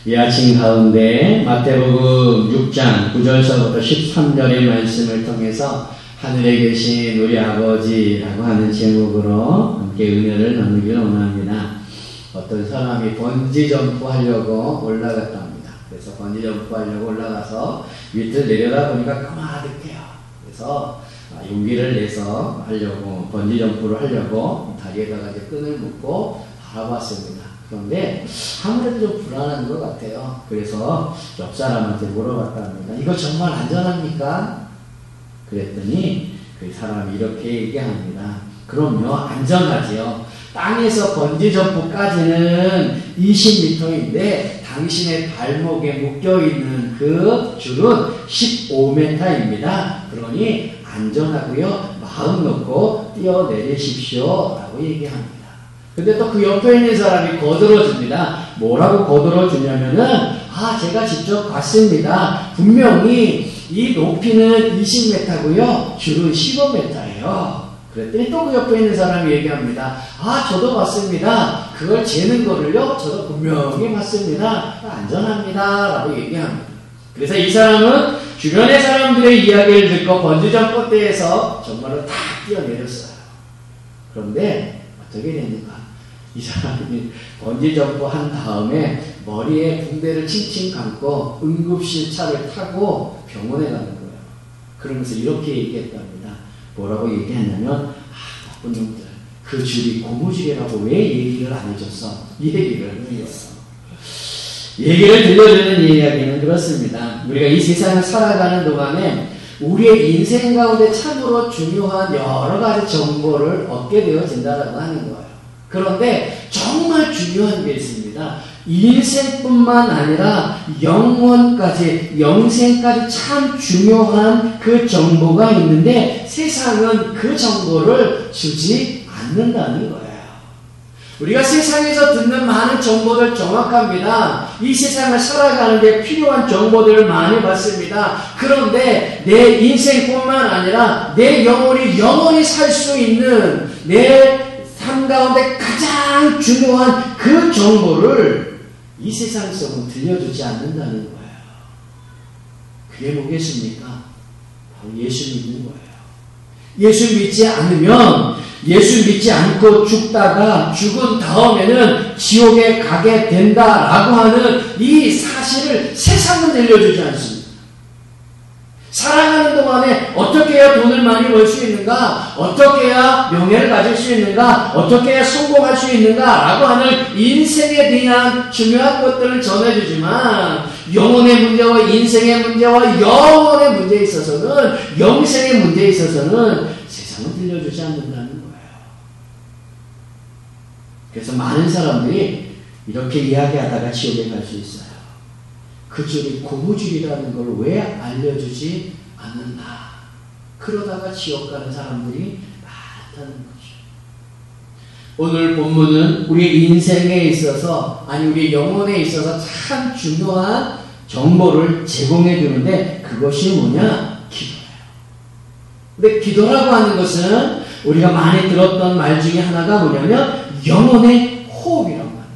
이 아침 가운데 마태복음 6장 9절서부터 13절의 말씀을 통해서 하늘에 계신 우리 아버지라고 하는 제목으로 함께 은혜를 나누기를 원합니다. 어떤 사람이 번지점프 하려고 올라갔다 합니다. 그래서 번지점프 하려고 올라가서 밑을 내려다보니까 까마득해요. 그래서 용기를 내서 하려고 번지점프를 하려고 다리에다가 이제 끈을 묶고 바라봤습니다. 그런데 아무래도 좀 불안한 것 같아요. 그래서 옆 사람한테 물어봤답니다. 이거 정말 안전합니까? 그랬더니 그 사람이 이렇게 얘기합니다. 그럼요, 안전하지요. 땅에서 번지점프까지는 20m인데 당신의 발목에 묶여있는 그 줄은 15m입니다. 그러니 안전하고요, 마음 놓고 뛰어내리십시오 라고 얘기합니다. 근데 또 그 옆에 있는 사람이 거들어줍니다. 뭐라고 거들어주냐면은 제가 직접 봤습니다. 분명히 이 높이는 20m고요. 줄은 15m예요. 그랬더니 또 그 옆에 있는 사람이 얘기합니다. 저도 봤습니다. 그걸 재는 거를요. 저도 분명히 봤습니다. 안전합니다. 라고 얘기합니다. 그래서 이 사람은 주변의 사람들의 이야기를 듣고 번지점프대에서 정말로 다 뛰어내렸어요. 그런데 어떻게 됐는가? 이 사람이 번지점프 한 다음에 머리에 붕대를 칭칭 감고 응급실 차를 타고 병원에 가는 거예요. 그러면서 이렇게 얘기했답니다. 뭐라고 얘기했냐면 나쁜 놈들, 그 줄이 고무줄이라고 왜 얘기를 안 해줬어? 이 얘기를 해줬어. 얘기를 들려주는 이야기는 그렇습니다. 우리가 이 세상을 살아가는 동안에 우리의 인생 가운데 참으로 중요한 여러 가지 정보를 얻게 되어진다라고 하는 거예요. 그런데 정말 중요한 게 있습니다. 인생뿐만 아니라 영원까지, 영생까지 참 중요한 그 정보가 있는데 세상은 그 정보를 주지 않는다는 거예요. 우리가 세상에서 듣는 많은 정보들 정확합니다. 이 세상을 살아가는 데 필요한 정보들을 많이 받습니다. 그런데 내 인생뿐만 아니라 내 영혼이 살 수 있는 내 삶 가운데 가장 중요한 그 정보를 이 세상에서는 들려주지 않는다는 거예요. 그게 뭐겠습니까? 바로 예수 믿는 거예요. 예수 믿지 않으면, 예수 믿지 않고 죽다가 죽은 다음에는 지옥에 가게 된다라고 하는 이 사실을 세상은 들려주지 않습니다. 살아가는 동안에 어떻게 해야 돈을 많이 벌 수 있는가? 어떻게 해야 명예를 가질 수 있는가? 어떻게 해야 성공할 수 있는가? 라고 하는 인생에 대한 중요한 것들을 전해주지만 영혼의 문제와 인생의 문제와 영혼의 문제에 있어서는, 영생의 문제에 있어서는 세상은 들려주지 않는다는 거예요. 그래서 많은 사람들이 이렇게 이야기하다가 지옥에 갈 수 있어요. 그 줄이 고무줄이라는 걸 왜 알려주지 않는다. 그러다가 지옥 가는 사람들이 많다는 거죠. 오늘 본문은 우리 인생에 있어서, 아니 우리 영혼에 있어서 참 중요한 정보를 제공해 주는데 그것이 뭐냐? 기도예요. 근데 기도라고 하는 것은 우리가 많이 들었던 말 중에 하나가 뭐냐면 영혼의 호흡이라고 하는 거죠.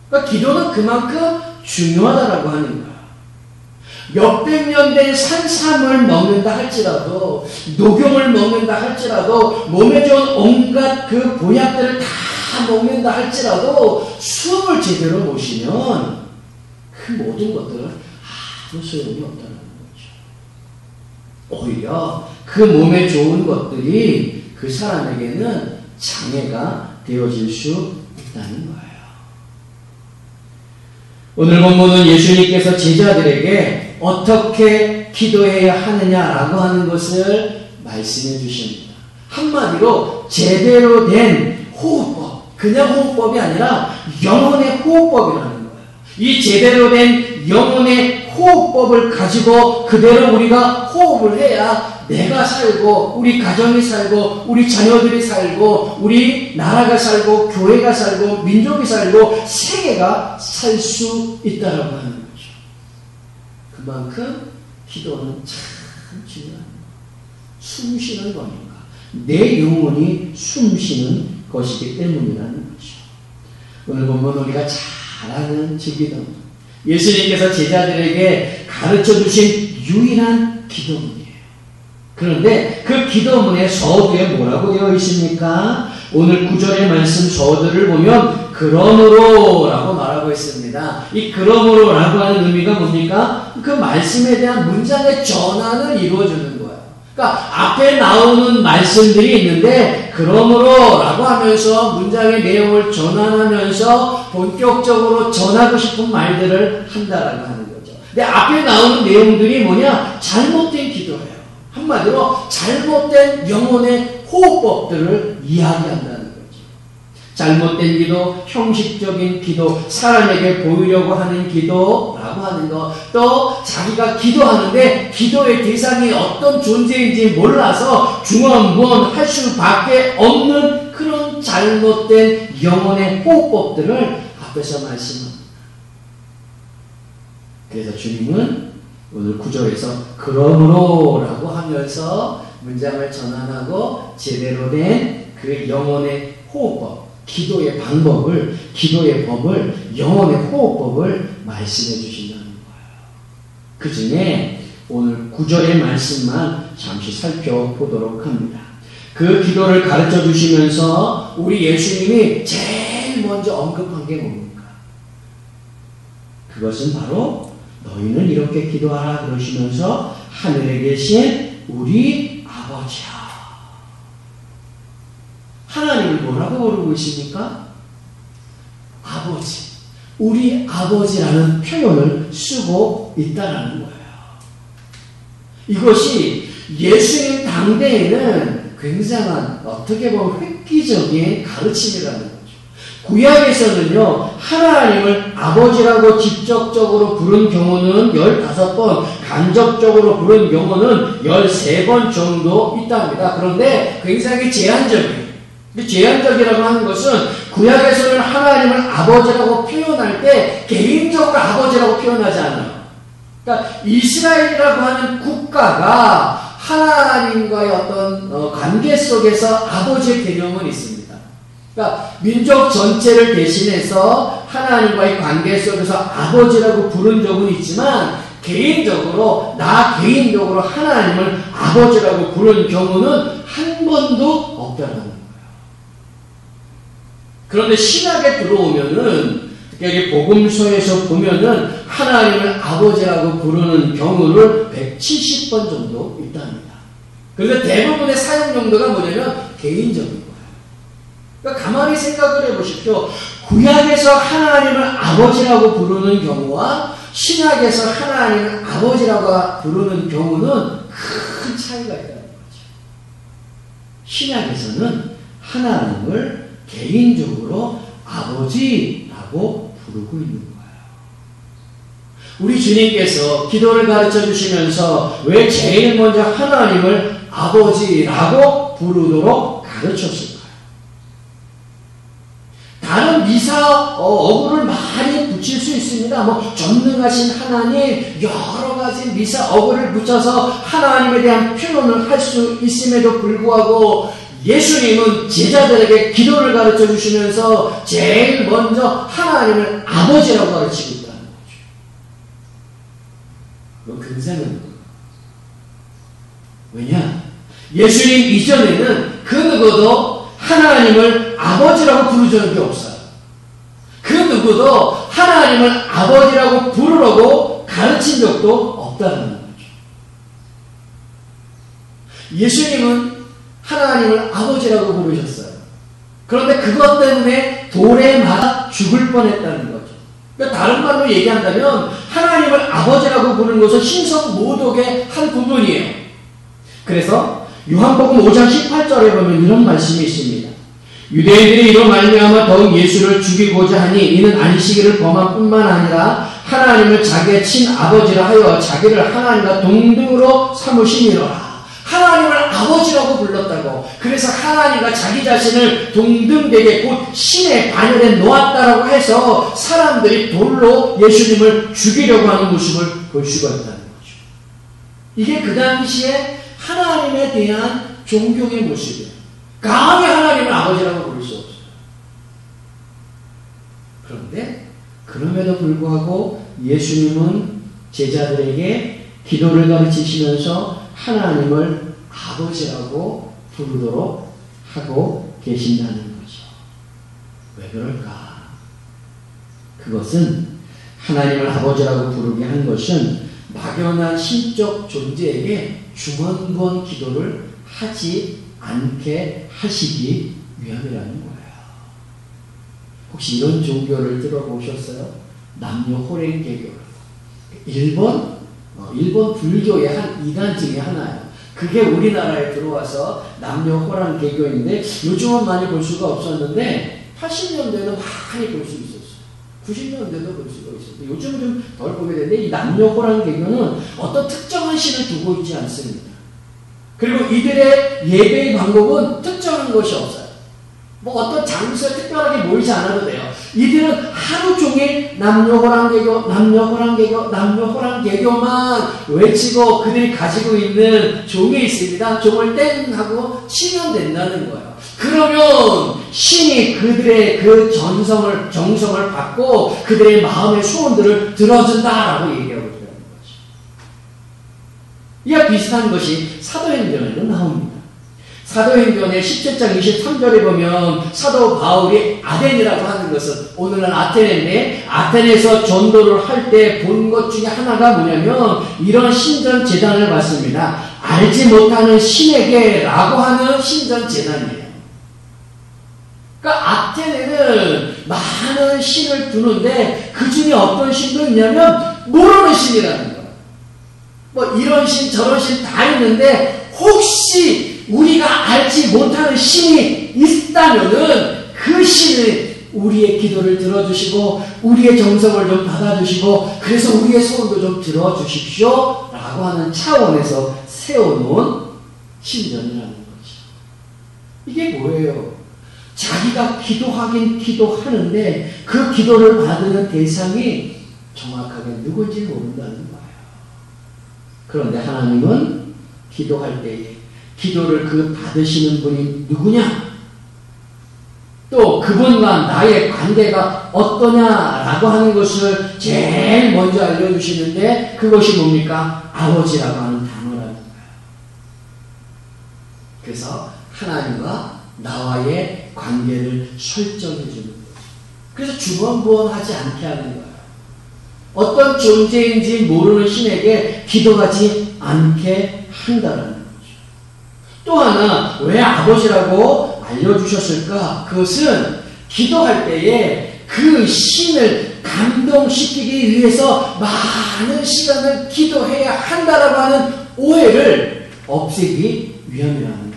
그러니까 기도는 그만큼 중요하다라고 하는 거야. 몇백 년 된 산삼을 먹는다 할지라도, 녹용을 먹는다 할지라도, 몸에 좋은 온갖 그 보약들을 다 먹는다 할지라도 숨을 제대로 못 쉬면 그 모든 것들은 아무 소용이 없다는 거죠. 오히려 그 몸에 좋은 것들이 그 사람에게는 장애가 되어질 수 있다는 거예요. 오늘 본문은 예수님께서 제자들에게 어떻게 기도해야 하느냐라고 하는 것을 말씀해 주십니다. 한마디로 제대로 된 호흡법, 그냥 호흡법이 아니라 영혼의 호흡법이라는 거예요. 이 제대로 된 영혼의 호흡법을 가지고 그대로 우리가 호흡을 해야 내가 살고, 우리 가정이 살고, 우리 자녀들이 살고, 우리 나라가 살고, 교회가 살고, 민족이 살고, 세계가 살 수 있다라고 하는 거죠. 그만큼 기도는 참 중요한 거예요. 숨 쉬는 거니까. 내 영혼이 숨 쉬는 것이기 때문이라는 거죠. 오늘 보면 우리가 잘 아는 주기도, 예수님께서 제자들에게 가르쳐 주신 유일한 기도문이에요. 그런데 그 기도문의 서두에 뭐라고 되어 있습니까? 오늘 9절의 말씀 서두를 보면 그러므로 라고 말하고 있습니다. 이 그러므로 라고 하는 의미가 뭡니까? 그 말씀에 대한 문장의 전환을 이루어주는 거예요. 그러니까 앞에 나오는 말씀들이 있는데 그러므로 라고 하면서 문장의 내용을 전환하면서 본격적으로 전하고 싶은 말들을 한다라고 하는 거죠. 근데 앞에 나오는 내용들이 뭐냐? 잘못된 기도예요. 한마디로 잘못된 영혼의 호흡법들을 이야기한다는 거죠. 잘못된 기도, 형식적인 기도, 사람에게 보이려고 하는 기도라고 하는 것, 또 자기가 기도하는데 기도의 대상이 어떤 존재인지 몰라서 중언부언 할 수밖에 없는 그런 잘못된 영혼의 호흡법들을 앞에서 말씀합니다. 그래서 주님은 오늘 9절에서 그러므로 라고 하면서 문장을 전환하고 제대로 된 그 영혼의 호흡법, 기도의 방법을, 기도의 법을, 영혼의 호흡법을 말씀해 주신다는 거예요. 그 중에 오늘 9절의 말씀만 잠시 살펴보도록 합니다. 그 기도를 가르쳐 주시면서 우리 예수님이 제일 먼저 언급한 게 뭡니까? 그것은 바로 너희는 이렇게 기도하라 그러시면서 하늘에 계신 우리 아버지야. 하나님을 뭐라고 부르고 있습니까? 아버지. 우리 아버지라는 표현을 쓰고 있다는 거예요. 이것이 예수님 당대에는 굉장한 어떻게 보면 획기적인 가르침이라는 거예요. 구약에서는요, 하나님을 아버지라고 직접적으로 부른 경우는 15번, 간접적으로 부른 경우는 13번 정도 있답니다. 그런데 굉장히 제한적이에요. 제한적이라고 하는 것은 구약에서는 하나님을 아버지라고 표현할 때 개인적으로 아버지라고 표현하지 않아요. 그러니까 이스라엘이라고 하는 국가가 하나님과의 어떤 관계 속에서 아버지의 개념은 있습니다. 그러니까 민족 전체를 대신해서 하나님과의 관계 속에서 아버지라고 부른 적은 있지만 개인적으로 나 개인적으로 하나님을 아버지라고 부른 경우는 한 번도 없다는 거예요. 그런데 신약에 들어오면은 여기 복음서에서 보면은 하나님을 아버지라고 부르는 경우를 170번 정도 있답니다. 그래서 대부분의 사용 용도가 뭐냐면 개인적인 거예요. 그러니까 가만히 생각을 해보십시오. 구약에서 하나님을 아버지라고 부르는 경우와 신약에서 하나님을 아버지라고 부르는 경우는 큰 차이가 있다는 거죠. 신약에서는 하나님을 개인적으로 아버지라고 부르고 있는 거예요. 우리 주님께서 기도를 가르쳐 주시면서 왜 제일 먼저 하나님을 아버지라고 부르도록 가르쳤을까요? 다른 미사 어구를 많이 붙일 수 있습니다. 전능하신 하나님, 여러 가지 미사 어구를 붙여서 하나님에 대한 표현을 할 수 있음에도 불구하고 예수님은 제자들에게 기도를 가르쳐 주시면서 제일 먼저 하나님을 아버지라고 가르치고 있다는 거죠. 그건 굉장한 거예요. 왜냐? 예수님 이전에는 그 누구도 하나님을 아버지라고 부르는 적이 없어요. 그 누구도 하나님을 아버지라고 부르라고 가르친 적도 없다는 거죠. 예수님은 하나님을 아버지라고 부르셨어요. 그런데 그것 때문에 돌에 맞아 죽을 뻔했다는 거죠. 그러니까 다른 말로 얘기한다면 하나님을 아버지라고 부르는 것은 신성 모독의 한 부분이에요. 그래서 요한복음 5장 18절에 보면 이런 말씀이 있습니다. 유대인들이 이로 말미암아 더욱 예수를 죽이고자 하니 이는 안식일을 범한 뿐만 아니라 하나님을 자기의 친아버지라 하여 자기를 하나님과 동등으로 삼으시니라. 하나님을 아버지라고 불렀다고. 그래서 하나님과 자기 자신을 동등되게 곧 신의 반열에 놓았다라고 해서 사람들이 돌로 예수님을 죽이려고 하는 모습을 볼 수가 있다는 거죠. 이게 그 당시에 하나님에 대한 존경의 모습이에요. 감히 하나님을 아버지라고 부를 수 없어요. 그런데 그럼에도 불구하고 예수님은 제자들에게 기도를 가르치시면서 하나님을 아버지라고 부르도록 하고 계신다는 거죠. 왜 그럴까? 그것은 하나님을 아버지라고 부르게 한 것은 막연한 신적 존재에게 중언부언 기도를 하지 않게 하시기 위함이라는 거예요. 혹시 이런 종교를 들어보셨어요? 남녀 호랭개교. 일본 불교의 한 이단 중에 하나예요. 그게 우리나라에 들어와서 남녀 호랑개교인데 요즘은 많이 볼 수가 없었는데 80년대에는 많이 볼 수 있었어요. 90년대도 볼 수가 있었어요. 요즘은 좀 덜 보게 되는데 이 남녀 호랑개교는 어떤 특정한 신을 두고 있지 않습니다. 그리고 이들의 예배의 방법은 특정한 것이 없어요. 뭐 어떤 장소에 특별하게 모이지 않아도 돼요. 이들은 하루 종일 남녀 호랑개교만 외치고 그들이 가지고 있는 종이 있습니다. 종을 땡 하고 치면 된다는 거예요. 그러면 신이 그들의 그 정성을 받고 그들의 마음의 소원들을 들어준다라고 얘기하고 있다는 거죠. 이와 비슷한 것이 사도행전에도 나옵니다. 사도행전의 17장 23절에 보면 사도 바울이 아덴이라고 하는 것은 오늘날 아테네인데 아테네에서 전도를 할 때 본 것 중에 하나가 뭐냐면 이런 신전 제단을 봤습니다. 알지 못하는 신에게 라고 하는 신전 제단이에요. 그러니까 아테네는 많은 신을 두는데 그 중에 어떤 신도 있냐면 모르는 신이라는 거예요. 뭐 이런 신 저런 신 다 있는데 혹시 우리가 알지 못하는 신이 있다면은 그 신을 우리의 기도를 들어주시고 우리의 정성을 좀 받아주시고 그래서 우리의 소원도 좀 들어주십시오 라고 하는 차원에서 세워놓은 신전이라는 거죠. 이게 뭐예요? 자기가 기도하긴 기도하는데 그 기도를 받는 대상이 정확하게 누군지 모른다는 거예요. 그런데 하나님은 기도할 때에 기도를 그 받으시는 분이 누구냐? 또 그분과 나의 관계가 어떠냐라고 하는 것을 제일 먼저 알려주시는데 그것이 뭡니까? 아버지라고 하는 단어라는 거예요. 그래서 하나님과 나와의 관계를 설정해 주는 거죠. 그래서 주번부원하지 않게 하는 거예요. 어떤 존재인지 모르는 신에게 기도하지 않게 한다는 거예요. 또 하나 왜 아버지라고 알려주셨을까? 그것은 기도할 때에 그 신을 감동시키기 위해서 많은 시간을 기도해야 한다라고 하는 오해를 없애기 위함이라는 거예요.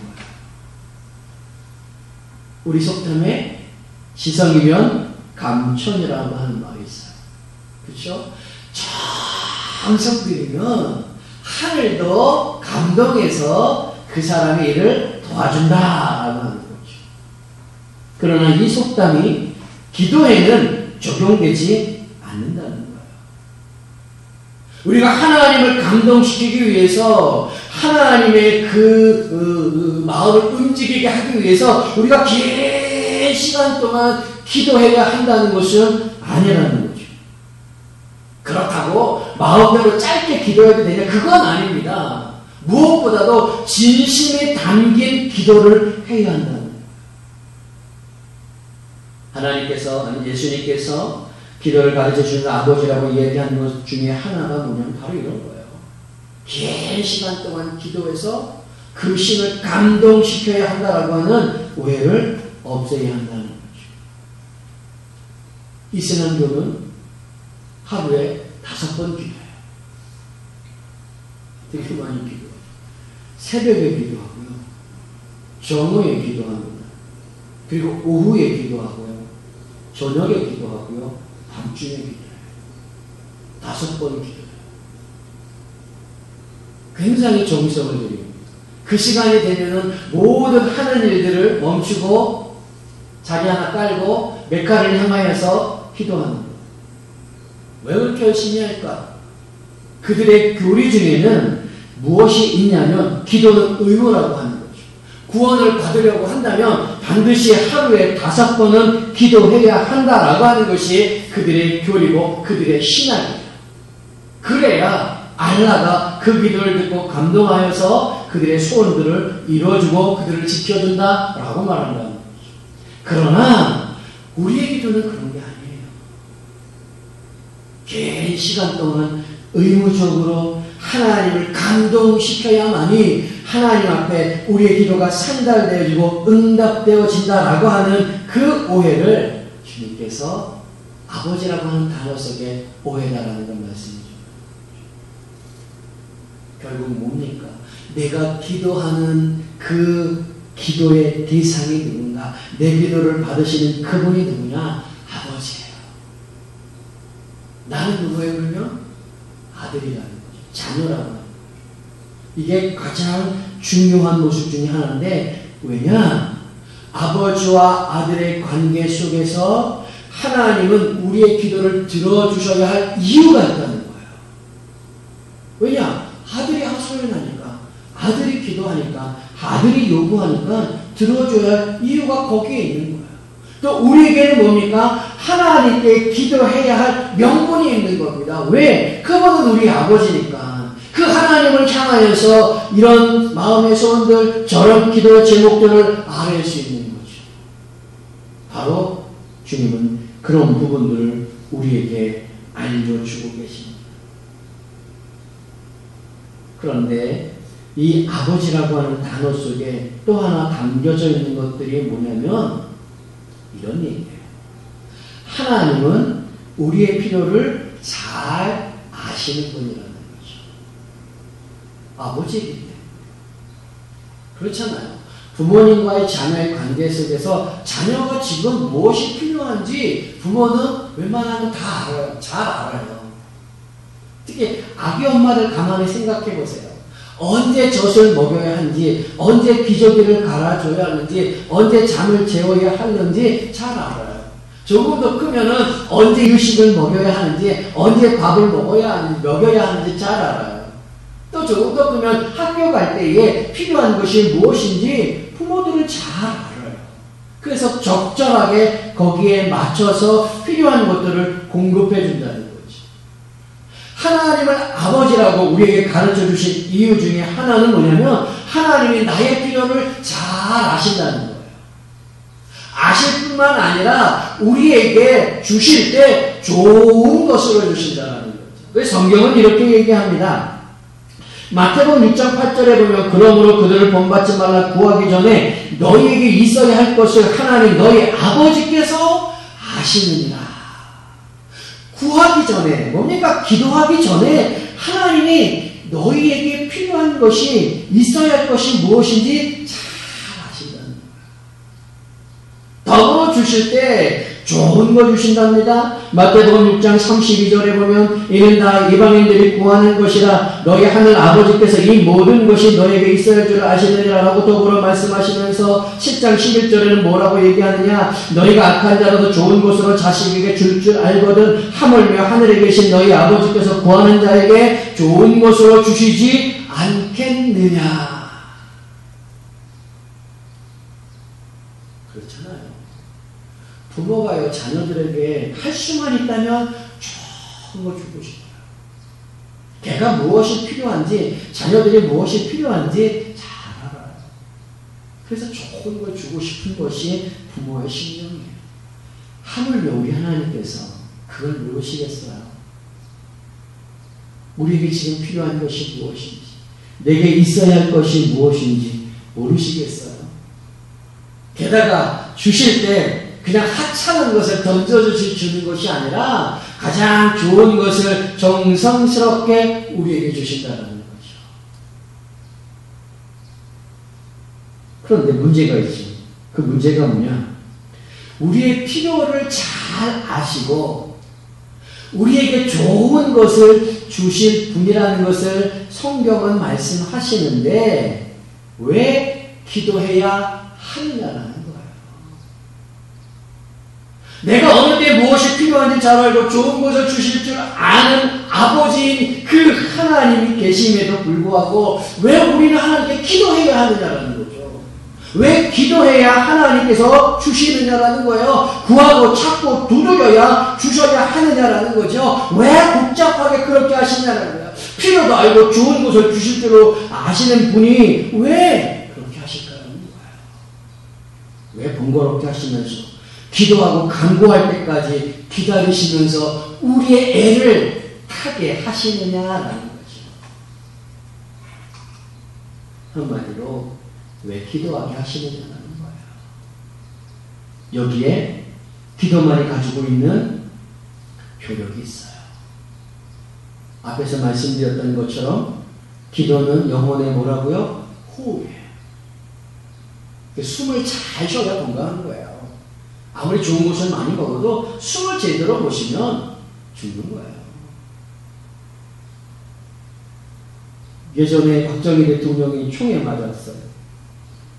우리 속담에 지성이면 감천이라고 하는 말이 있어요. 그렇죠? 정성들이면 하늘도 감동해서 그 사람의 일을 도와준다라고 하는 거죠. 그러나 이 속담이 기도에는 적용되지 않는다는 거예요. 우리가 하나님을 감동시키기 위해서 하나님의 그 마음을 움직이게 하기 위해서 우리가 긴 시간 동안 기도해야 한다는 것은 아니라는 거죠. 그렇다고 마음대로 짧게 기도해도 되냐? 그건 아닙니다. 무엇보다도 진심이 담긴 기도를 해야 한다는 거예요. 하나님께서, 아니 예수님께서 기도를 가르쳐주는 아버지라고 얘기한 것 중에 하나가 뭐냐면 바로 이런 거예요. 긴 시간 동안 기도해서 그 신을 감동시켜야 한다라고 하는 오해를 없애야 한다는 거죠. 이슬람교는 하루에 5번 기도해요. 되게 많이 기도해요. 새벽에 기도하고요. 정오에 기도합니다. 그리고 오후에 기도하고요. 저녁에 기도하고요. 밤중에 기도해요. 5번 기도해요. 굉장히 정성을 들입니다. 그 시간이 되면은 모든 하는 일들을 멈추고 자리 하나 깔고 메카를 향하여서 기도하는 거예요. 왜 그렇게 열심히 할까? 그들의 교리 중에는 무엇이 있냐면 기도는 의무라고 하는 거죠. 구원을 받으려고 한다면 반드시 하루에 5번은 기도해야 한다라고 하는 것이 그들의 교리고 그들의 신앙이에요. 그래야 알라가 그 기도를 듣고 감동하여서 그들의 소원들을 이루어주고 그들을 지켜준다라고 말한다는 거죠. 그러나 우리의 기도는 그런 게 아니에요. 긴 시간 동안 의무적으로 하나님을 감동시켜야만이 하나님 앞에 우리의 기도가 상달되어지고 응답되어진다라고 하는 그 오해를 주님께서 아버지라고 하는 단어 속에 오해다라는 걸 말씀이죠. 결국 뭡니까? 내가 기도하는 그 기도의 대상이 누군가? 내 기도를 받으시는 그분이 누구냐? 아버지예요. 나는 누구예요 그러면? 아들이라는 거죠. 자녀라는 거죠. 이게 가장 중요한 모습 중에 하나인데 왜냐? 아버지와 아들의 관계 속에서 하나님은 우리의 기도를 들어주셔야 할 이유가 있다는 거예요. 왜냐? 아들이 하소연하니까, 아들이 기도하니까, 아들이 요구하니까 들어줘야 할 이유가 거기에 있는 거예요. 또 우리에게는 뭡니까? 하나님께 기도해야 할 명분이 있는 겁니다. 왜? 그분은 우리 아버지니까. 그 하나님을 향하여서 이런 마음의 소원들, 저런 기도의 제목들을 아뢰 수 있는 거죠. 바로 주님은 그런 부분들을 우리에게 알려주고 계십니다. 그런데 이 아버지라고 하는 단어 속에 또 하나 담겨져 있는 것들이 뭐냐면 이런 얘기예요. 하나님은 우리의 필요를 잘 아시는 분이라는 거죠. 아버지이기 때문에. 그렇잖아요. 부모님과의 자녀의 관계 속에서 자녀가 지금 무엇이 필요한지 부모는 웬만하면 다 알아요. 잘 알아요. 특히 아기 엄마를 가만히 생각해 보세요. 언제 젖을 먹여야 하는지, 언제 기저귀를 갈아줘야 하는지, 언제 잠을 재워야 하는지 잘 알아요. 조금 더 크면은 언제 유식을 먹여야 하는지, 언제 밥을 먹여야 하는지 잘 알아요. 또 조금 더 크면 학교 갈 때에 필요한 것이 무엇인지 부모들은 잘 알아요. 그래서 적절하게 거기에 맞춰서 필요한 것들을 공급해 준다는 거죠. 하나님을 아버지라고 우리에게 가르쳐 주신 이유 중에 하나는 뭐냐면 하나님이 나의 필요를 잘 아신다는 거예요. 아실 뿐만 아니라 우리에게 주실 때 좋은 것으로 주신다는 거죠. 그래서 성경은 이렇게 얘기합니다. 마태복음 6장 8절에 보면 그러므로 그들을 본받지 말라 구하기 전에 너희에게 있어야 할 것을 하나님 너희 아버지께서 아시느니라. 구하기 전에 뭡니까? 기도하기 전에 하나님이 너희에게 필요한 것이 있어야 할 것이 무엇인지 잘 아신다는 거예요. 더불어 주실 때 좋은 거 주신답니다. 마태복음 6장 32절에 보면 이는 다 이방인들이 구하는 것이라 너희 하늘 아버지께서 이 모든 것이 너에게 있어야 할 줄 아시느니라 라고 더불어 말씀하시면서 10장 11절에는 뭐라고 얘기하느냐? 너희가 악한 자라도 좋은 것으로 자식에게 줄 알거든 하물며 하늘에 계신 너희 아버지께서 구하는 자에게 좋은 것으로 주시지 않겠느냐? 그렇잖아요. 부모가요, 자녀들에게 할 수만 있다면 좋은 거 주고 싶어요. 걔가 무엇이 필요한지, 자녀들이 무엇이 필요한지 잘 알아요. 그래서 좋은 걸 주고 싶은 것이 부모의 심령이에요. 하물며 우리 하나님께서 그걸 모르시겠어요? 우리에게 지금 필요한 것이 무엇인지, 내게 있어야 할 것이 무엇인지 모르시겠어요? 게다가 주실 때 그냥 하찮은 것을 던져주는 것이 아니라 가장 좋은 것을 정성스럽게 우리에게 주신다는 거죠. 그런데 문제가 있죠. 그 문제가 뭐냐? 우리의 필요를 잘 아시고 우리에게 좋은 것을 주실 분이라는 것을 성경은 말씀하시는데 왜 기도해야 하느냐라는 거예요. 내가 어느 때 무엇이 필요한지 잘 알고 좋은 것을 주실 줄 아는 아버지인 그 하나님이 계심에도 불구하고 왜 우리는 하나님께 기도해야 하느냐라는 거죠. 왜 기도해야 하나님께서 주시느냐라는 거예요. 구하고 찾고 두드려야 주셔야 하느냐라는 거죠. 왜 복잡하게 그렇게 하시냐는 거예요. 필요도 알고 좋은 것을 주실 줄로 아시는 분이 왜 그렇게 하실까라는 거예요. 왜 번거롭게 하시면서 기도하고 간구할 때까지 기다리시면서 우리의 애를 타게 하시느냐라는 거죠. 한마디로 왜 기도하게 하시느냐라는 거예요. 여기에 기도만이 가지고 있는 효력이 있어요. 앞에서 말씀드렸던 것처럼 기도는 영혼의 뭐라고요? 호흡이에요. 숨을 잘 쉬어야 건강한 거예요. 아무리 좋은 것을 많이 먹어도 숨을 제대로 못 쉬면 죽는 거예요. 예전에 박정희 대통령이 총에 맞았어요.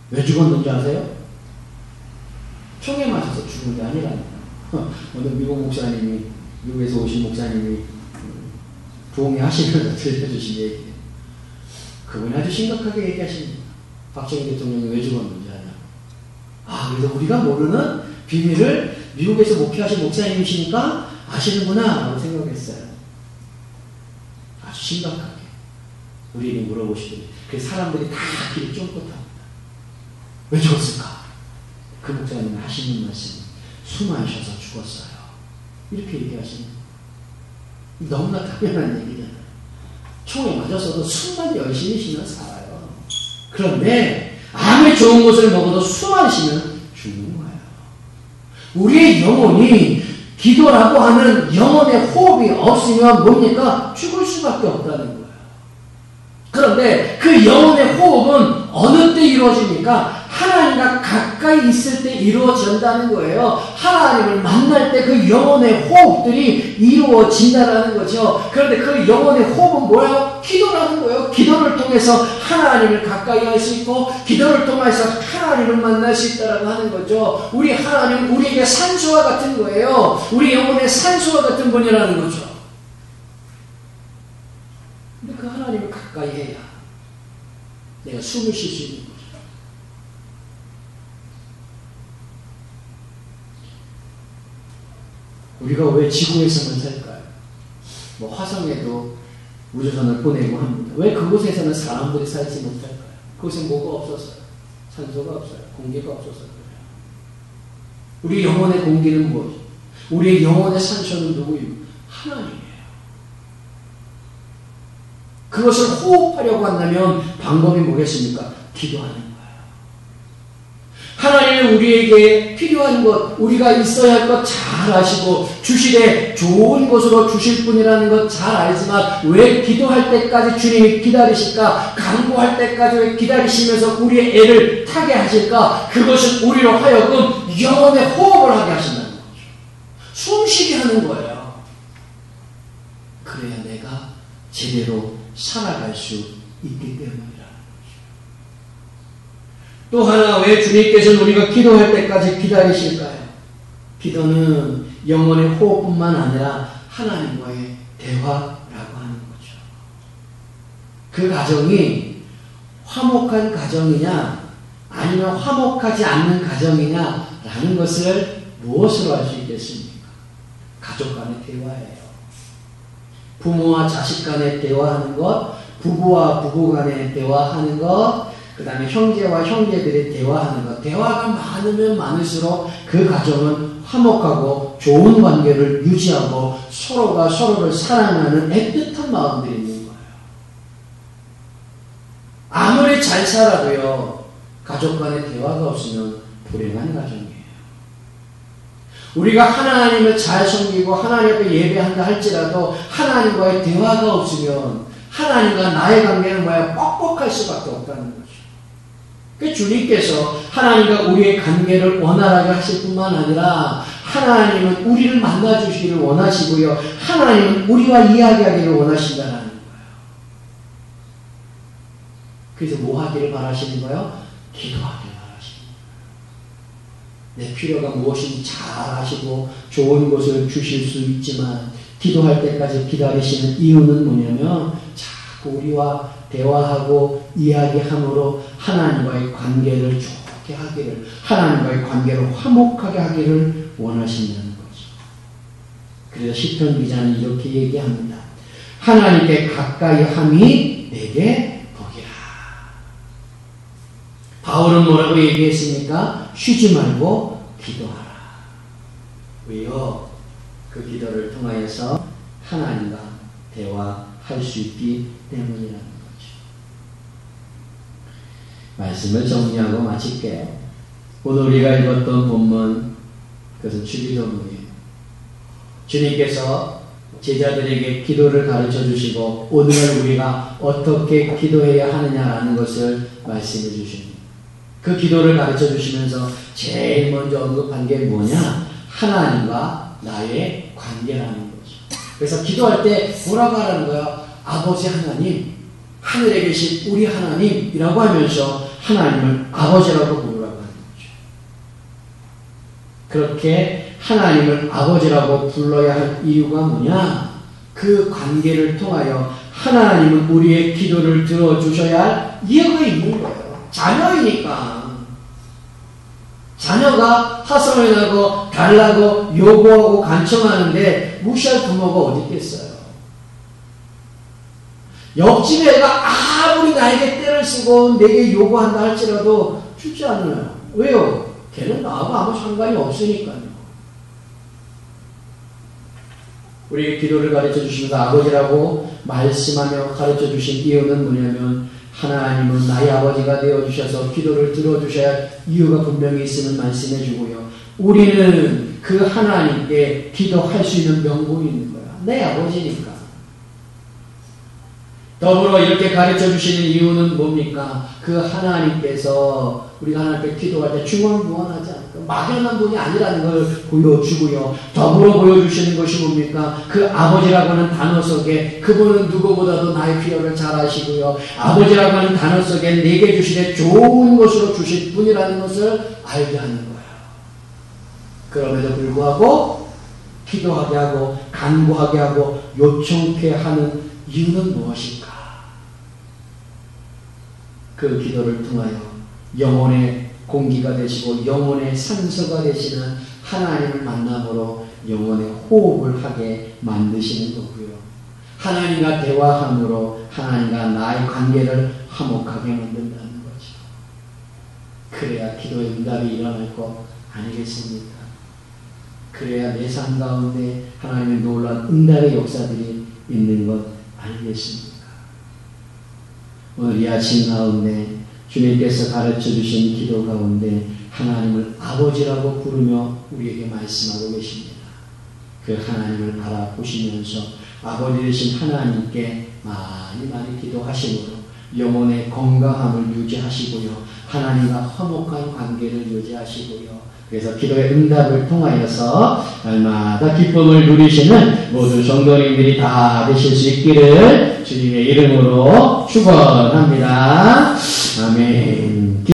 왜 죽었는지 아세요? 총에 맞아서 죽은 게 아니라니까. 오늘 미국 목사님이, 미국에서 오신 목사님이 부흥회하시면서 들려주신 얘기예요. 그분이 아주 심각하게 얘기하십니다. 박정희 대통령이 왜 죽었는지 아냐. 그래서 우리가 모르는 비밀을 미국에서 목회하신 목사님이시니까 아시는구나 라고 생각했어요. 아주 심각하게 우리에게 물어보시더니 그 사람들이 다 길을 쫑긋합니다. 왜 죽었을까? 그 목사님이 하시는 말씀이 숨 안 쉬어서 죽었어요. 이렇게 얘기하십니다. 너무나 당연한 얘기잖아요. 총에 맞았어도 숨만 열심히 쉬면 살아요. 그런데 아무리 좋은 것을 먹어도 숨만 쉬면 죽는 거예요. 우리의 영혼이 기도라고 하는 영혼의 호흡이 없으면 뭡니까? 죽을 수밖에 없다는 거예요. 그런데 그 영혼의 호흡은 어느 때 이루어집니까? 하나님과 가까이 있을 때 이루어진다는 거예요. 하나님을 만날 때 그 영혼의 호흡들이 이루어진다는 거죠. 그런데 그 영혼의 호흡은 뭐예요? 기도라는 거예요. 기도를 통해서 하나님을 가까이 할 수 있고 기도를 통해서 하나님을 만날 수 있다고 하는 거죠. 우리 하나님은 우리에게 산소와 같은 거예요. 우리 영혼의 산소와 같은 분이라는 거죠. 근데 그 하나님을 가까이 해야 내가 숨을 쉴 수 있는 거죠. 우리가 왜 지구에서만 살까요? 뭐 화성에도 우주선을 보내고 합니다. 왜 그곳에서는 사람들이 살지 못할까요? 그곳에 뭐가 없어서요? 산소가 없어요. 공기가 없어서 그래요. 우리 영혼의 공기는 뭐죠? 우리의 영혼의 산소는 누구예요? 하나님이에요. 그것을 호흡하려고 한다면 방법이 뭐겠습니까? 기도하는 거예요. 하나님은 우리에게 필요한 것, 우리가 있어야 할 것 잘 아시고 주시되 좋은 것으로 주실 분이라는 것 잘 알지만 왜 기도할 때까지 주님이 기다리실까? 간구할 때까지 왜 기다리시면서 우리의 애를 타게 하실까? 그것은 우리로 하여금 영혼의 호흡을 하게 하신다는 거죠. 숨쉬게 하는 거예요. 그래야 내가 제대로 살아갈 수 있기 때문이라는 거죠. 또 하나 왜 주님께서는 우리가 기도할 때까지 기다리실까요? 기도는 영혼의 호흡뿐만 아니라 하나님과의 대화라고 하는 거죠. 그 가정이 화목한 가정이냐 아니면 화목하지 않는 가정이냐라는 것을 무엇으로 알 수 있겠습니까? 가족 간의 대화예요. 부모와 자식 간의 대화하는 것, 부부와 부부 간의 대화하는 것, 그 다음에 형제와 형제들의 대화하는 것. 대화가 많으면 많을수록 그 가정은 화목하고 좋은 관계를 유지하고 서로가 서로를 사랑하는 애틋한 마음들이 있는 거예요. 아무리 잘 살아도요, 가족 간의 대화가 없으면 불행한 가정이에요. 우리가 하나님을 잘 섬기고 하나님 앞에 예배한다 할지라도 하나님과의 대화가 없으면 하나님과 나의 관계는 뭐야? 뻑뻑할 수밖에 없다는 거죠. 그 주님께서 하나님과 우리의 관계를 원활하게 하실 뿐만 아니라 하나님은 우리를 만나주시기를 원하시고요. 하나님은 우리와 이야기하기를 원하신다는 거예요. 그래서 뭐 하기를 바라시는 거예요? 기도하기를 바라시는 거예요. 내 필요가 무엇인지 잘 아시고 좋은 것을 주실 수 있지만 기도할 때까지 기다리시는 이유는 뭐냐면 자꾸 우리와 대화하고 이야기함으로 하나님과의 관계를 좋게 화목하게 하기를, 하나님과의 관계를 화목하게 하기를 원하신다는 거죠. 그래서 시편 기자는 이렇게 얘기합니다. 하나님께 가까이 함이 내게 복이라. 바울은 뭐라고 얘기했습니까? 쉬지 말고 기도하라. 왜요? 그 기도를 통하여서 하나님과 대화할 수 있기 때문이라는 거죠. 말씀을 정리하고 마칠게요. 오늘 우리가 읽었던 본문, 그것은 주기도문이에요. 주님께서 제자들에게 기도를 가르쳐 주시고 오늘 우리가 어떻게 기도해야 하느냐라는 것을 말씀해 주십니다. 그 기도를 가르쳐 주시면서 제일 먼저 언급한 게 뭐냐? 하나님과 나의 관계라는 거죠. 그래서 기도할 때 뭐라고 하라는 거야? 아버지 하나님, 하늘에 계신 우리 하나님이라고 하면서 하나님을 아버지라고 부르라고 하는 거죠. 그렇게 하나님을 아버지라고 불러야 할 이유가 뭐냐? 그 관계를 통하여 하나님은 우리의 기도를 들어주셔야 할 이유가 있는 거예요. 자녀이니까. 자녀가 하소연을 하고 달라고 요구하고 간청하는데 무시할 부모가 어디 있겠어요. 옆집 애가 아무리 나에게 떼를 쓰고 내게 요구한다 할지라도 주지 않아요. 왜요? 걔는 나하고 아무 상관이 없으니까요. 우리에게 기도를 가르쳐 주시면서 아버지라고 말씀하며 가르쳐 주신 이유는 뭐냐면 하나님은 나의 아버지가 되어주셔서 기도를 들어주셔야 할 이유가 분명히 있음을 말씀해 주고요. 우리는 그 하나님께 기도할 수 있는 명분이 있는 거야. 내 아버지니까. 더불어 이렇게 가르쳐 주시는 이유는 뭡니까? 그 하나님께서 우리가 하나님께 기도할 때 중언부언하지 않고 막연한 분이 아니라는 걸 보여주고요. 더불어 보여주시는 것이 뭡니까? 그 아버지라고 하는 단어 속에 그분은 누구보다도 나의 필요를 잘 아시고요. 아버지라고 하는 단어 속에 내게 주시되 좋은 것으로 주실 분이라는 것을 알게 하는 거예요. 그럼에도 불구하고 기도하게 하고 간구하게 하고 요청케 하는 이유는 무엇인가? 그 기도를 통하여 영혼의 공기가 되시고 영혼의 산소가 되시는 하나님을 만남으로 영혼의 호흡을 하게 만드시는 거고요. 하나님과 대화함으로 하나님과 나의 관계를 화목하게 만든다는 거죠. 그래야 기도의 응답이 일어날 것 아니겠습니까? 그래야 내 삶 가운데 하나님의 놀라운 응답의 역사들이 있는 것 아니겠습니까? 오늘 이 아침 가운데 주님께서 가르쳐 주신 기도 가운데 하나님을 아버지라고 부르며 우리에게 말씀하고 계십니다. 그 하나님을 바라보시면서 아버지 되신 하나님께 많이 기도하시므로 영혼의 건강함을 유지하시고요. 하나님과 화목한 관계를 유지하시고요. 그래서 기도의 응답을 통하여서 날마다 기쁨을 누리시는 모든 성도님들이 다 되실 수 있기를 주님의 이름으로 축원합니다. 아멘.